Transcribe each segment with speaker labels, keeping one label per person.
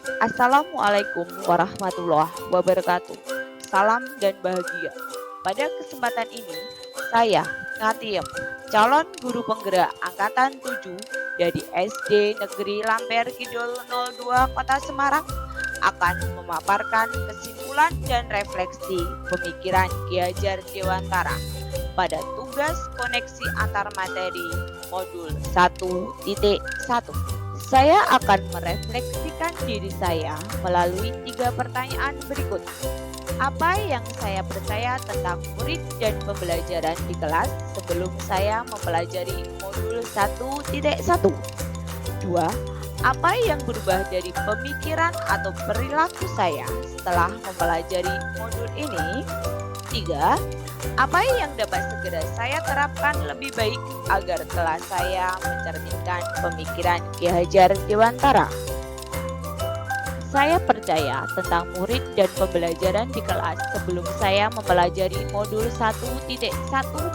Speaker 1: Assalamualaikum warahmatullahi wabarakatuh. Salam dan bahagia. Pada kesempatan ini, saya Natiem, calon guru penggerak angkatan 7 dari SD Negeri Lamper Kidul 02 Kota Semarang akan memaparkan kesimpulan dan refleksi pemikiran Ki Hajar Dewantara pada tugas koneksi antar materi modul 1.1. Saya akan merefleksikan diri saya melalui 3 pertanyaan berikut. Apa yang saya percaya tentang murid dan pembelajaran di kelas sebelum saya mempelajari modul 1.1? 2. Apa yang berubah dari pemikiran atau perilaku saya setelah mempelajari modul ini? 3. Apa yang dapat segera saya terapkan lebih baik agar kelas saya mencerminkan pemikiran Ki Hajar Dewantara? Saya percaya tentang murid dan pembelajaran di kelas sebelum saya mempelajari modul 1.1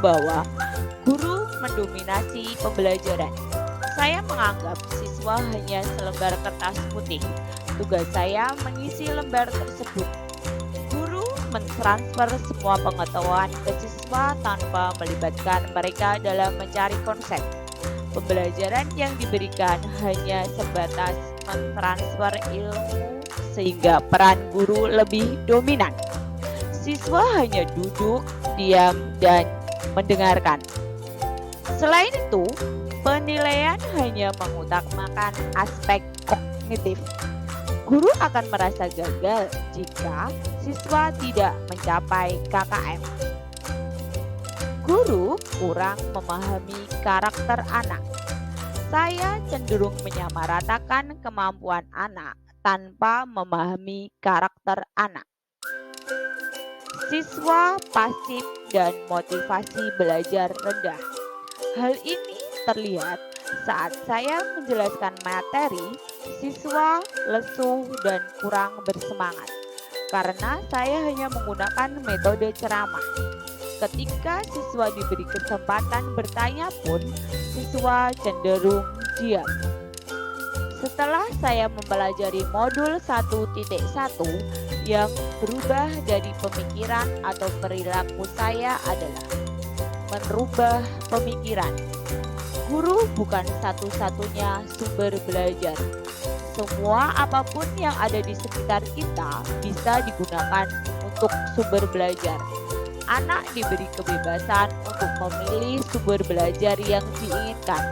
Speaker 1: bahwa guru mendominasi pembelajaran. Saya menganggap siswa hanya selembar kertas putih. Tugas saya mengisi lembar tersebut. Mentransfer semua pengetahuan ke siswa tanpa melibatkan mereka dalam mencari konsep. Pembelajaran yang diberikan hanya sebatas mentransfer ilmu sehingga peran guru lebih dominan. Siswa hanya duduk, diam, dan mendengarkan. Selain itu, penilaian hanya mengutamakan aspek kognitif. Guru akan merasa gagal jika siswa tidak mencapai KKM. Guru kurang memahami karakter anak. Saya cenderung menyamaratakan kemampuan anak tanpa memahami karakter anak. Siswa pasif dan motivasi belajar rendah. Hal ini terlihat saat saya menjelaskan materi, siswa lesu dan kurang bersemangat karena saya hanya menggunakan metode ceramah. Ketika siswa diberi kesempatan bertanya pun, siswa cenderung diam. Setelah saya mempelajari modul 1.1 yang berubah dari pemikiran atau perilaku saya adalah merubah pemikiran. Guru bukan satu-satunya sumber belajar. Semua apapun yang ada di sekitar kita bisa digunakan untuk sumber belajar. Anak diberi kebebasan untuk memilih sumber belajar yang diinginkan.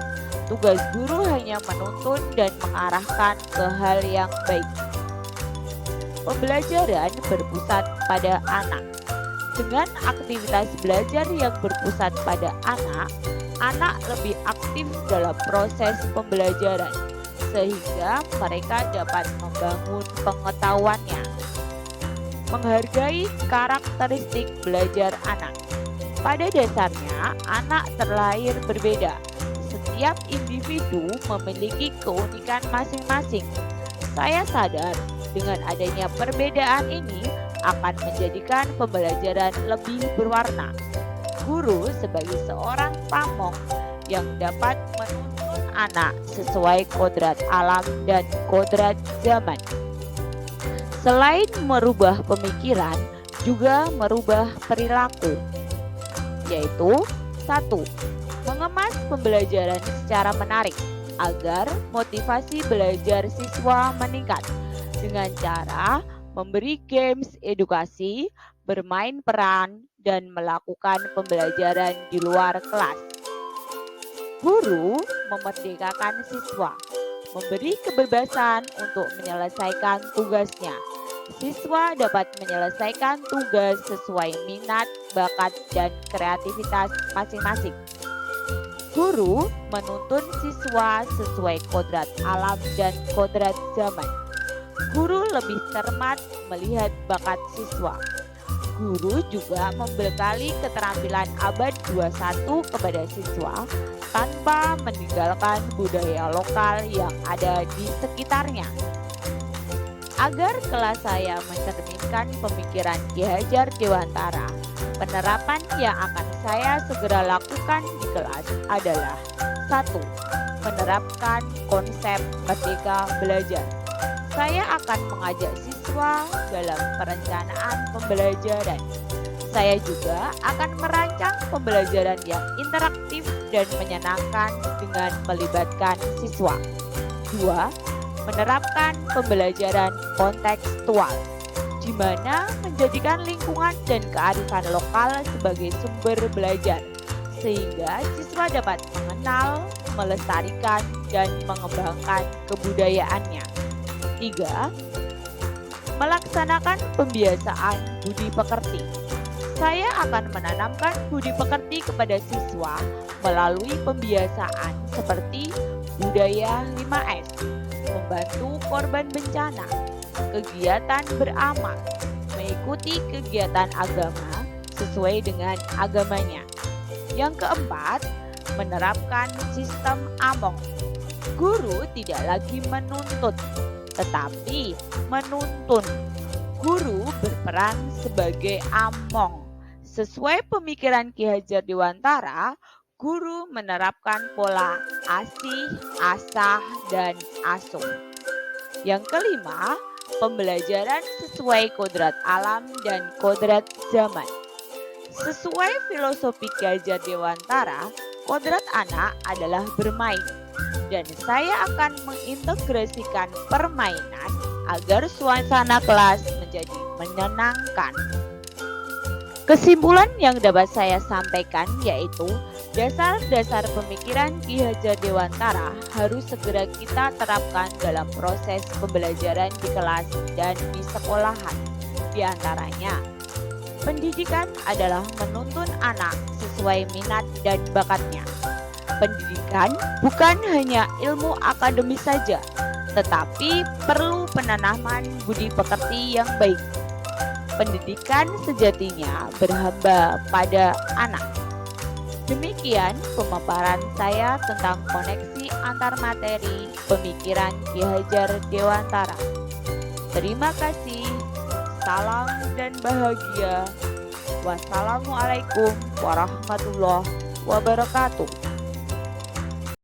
Speaker 1: Tugas guru hanya menuntun dan mengarahkan ke hal yang baik. Pembelajaran berpusat pada anak. Dengan aktivitas belajar yang berpusat pada anak lebih aktif dalam proses pembelajaran, sehingga mereka dapat membangun pengetahuannya. Menghargai karakteristik belajar anak. Pada dasarnya, anak terlahir berbeda. Setiap individu memiliki keunikan masing-masing. Saya sadar dengan adanya perbedaan ini akan menjadikan pembelajaran lebih berwarna. Guru sebagai seorang pamong yang dapat menuntun anak sesuai kodrat alam dan kodrat zaman. Selain merubah pemikiran, juga merubah perilaku, yaitu 1. Mengemas pembelajaran secara menarik agar motivasi belajar siswa meningkat dengan cara memberi games edukasi, bermain peran, dan melakukan pembelajaran di luar kelas. Guru memerdekakan siswa, memberi kebebasan untuk menyelesaikan tugasnya. Siswa dapat menyelesaikan tugas sesuai minat, bakat, dan kreativitas masing-masing. Guru menuntun siswa sesuai kodrat alam dan kodrat zaman. Guru lebih cermat melihat bakat siswa. Guru juga membekali keterampilan abad 21 kepada siswa tanpa meninggalkan budaya lokal yang ada di sekitarnya. Agar kelas saya mencerminkan pemikiran Ki Hajar Dewantara, penerapan yang akan saya segera lakukan di kelas adalah 1. Menerapkan konsep merdeka belajar. saya akan mengajak siswa dalam perencanaan pembelajaran. Saya juga akan merancang pembelajaran yang interaktif dan menyenangkan dengan melibatkan siswa. 2. Menerapkan pembelajaran kontekstual, di mana menjadikan lingkungan dan kearifan lokal sebagai sumber belajar, sehingga siswa dapat mengenal, melestarikan, dan mengembangkan kebudayaannya. 3. Melaksanakan pembiasaan budi pekerti. Saya akan menanamkan budi pekerti kepada siswa melalui pembiasaan seperti budaya 5S, membantu korban bencana, kegiatan beramal, mengikuti kegiatan agama sesuai dengan agamanya. Yang keempat, menerapkan sistem AMONG. Guru tidak lagi menuntut, tetapi menuntun. Guru berperan sebagai AMONG. Sesuai pemikiran Ki Hajar Dewantara, guru menerapkan pola asih, asah, dan asuh. Yang kelima, pembelajaran sesuai kodrat alam dan kodrat zaman. Sesuai filosofi Ki Hajar Dewantara, kodrat anak adalah bermain. Dan saya akan mengintegrasikan permainan agar suasana kelas menjadi menyenangkan. Kesimpulan yang dapat saya sampaikan yaitu dasar-dasar pemikiran Ki Hajar Dewantara harus segera kita terapkan dalam proses pembelajaran di kelas dan di sekolahan. Di antaranya, pendidikan adalah menuntun anak sesuai minat dan bakatnya. Pendidikan bukan hanya ilmu akademis saja, tetapi perlu penanaman budi pekerti yang baik. Pendidikan sejatinya berhamba pada anak. Demikian pemaparan saya tentang koneksi antar materi pemikiran Ki Hajar Dewantara. Terima kasih. Salam dan bahagia. Wassalamualaikum warahmatullahi wabarakatuh.